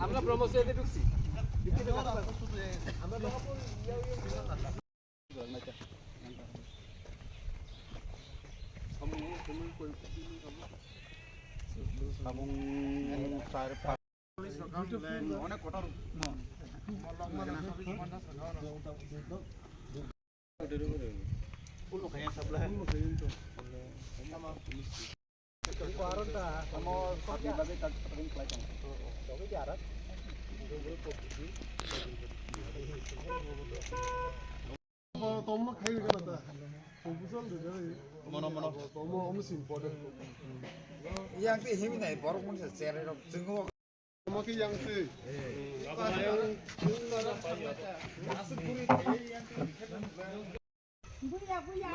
আমরা প্রমোশনে ঢুকছি অনেক কটার Toma kayo ka na ta. Pagpusal din dali. Toma omusin important. Yang ti himi nai borok mun sa sere rok jungo Toma ki yang si.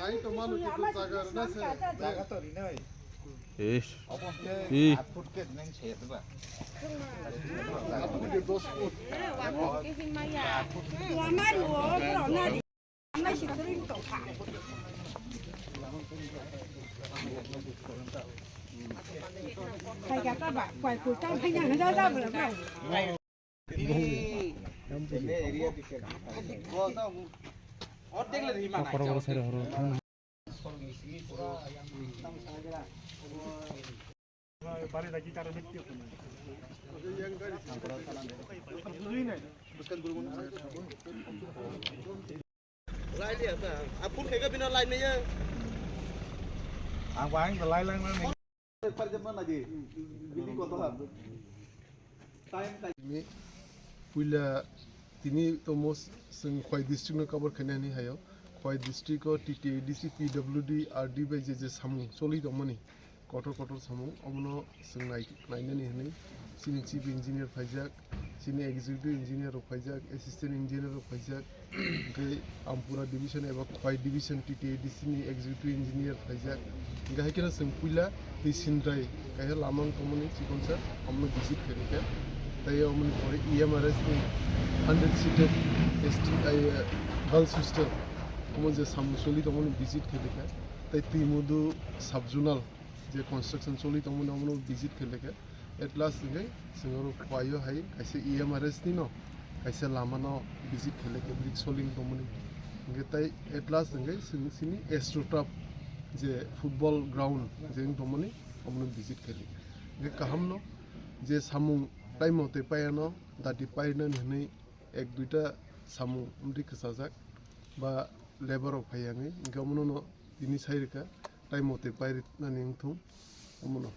Nai to manu kitu jaga na se. jaga to ri nai Ish. apon ke Ih. 8 foot ke nang che tu ba Aku ke 2 foot. Thầy cả các bạn quay cuộc trong hay nhàng ra ra vừa lắm đâu. ini area di sini ও তো অর্ধেক লে হিমা নাই lại đi à phút cái bên lại này nhá ang wang the lai lang lang पर जब ना जी बिल्ली को तो time Ini puila tini tomos sing khoi district no cover khane ni hayo. Khoi district ko TTADC PWD RD by je samu soli domani. Kotor samu omno sing nai ni hani. Sini chief engineer phajak, sini executive engineer phajak, assistant engineer phajak. Ke ampura division eba khoi division TTADC ni executive engineer phajak. Ga hekena sing puila di sindrai kaya lamang tomani chikonsa omno visit khane তাই আমি পরে EMRS 100 সিটের STI girls hostel আমার যে সামসলি তখন visit খেলেকা তাই তিমুদু subzonal যে construction চলি তখন আমার ভিজিট খেলেকা এট লাস্ট যে সিঙ্গর পাইও হাই কাইসে EMRS নি ন কাইসে লামা ন ভিজিট খেলেকা ব্রিক সলিং তখন তাই এট লাস্ট যে সিনি এস্ট্রোটাপ যে ফুটবল গ্রাউন্ড যে তখন আমার ভিজিট খেলেকা কাহাম ন যে সামু টাইমও তে পায়ানো দাদি পাইনা হনে এক দুইটা সামু উমরি খসাজাক বা লেবার অফ হাইয়াঙে গমনো দিনি সাইরকা টাইমও তে পাইনা নিংথু অমনো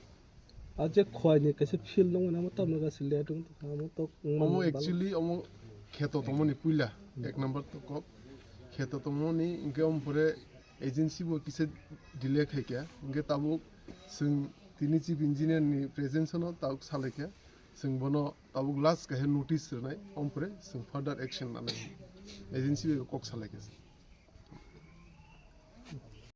আজে খয়নি কাছে ফিল দङ না মত আমগা সিলে দङ আমো তো অমো एक्चुअली অমো খেতো তমনি পুইলা এক নাম্বার তো কক খেতো তমনি গম পরে এজেন্সি বো কিসে ডিলে খাইকা গে তাবুক जों तिनि चिफ इन्जिनियर नि प्रेजेन्सनो ताउक सालायका जों बनो ताबुक लास्ट काहे नोटिस होनाय ओमफ्राय जों फार्दार एक्शन लानाय एजेन्सि कक सालायका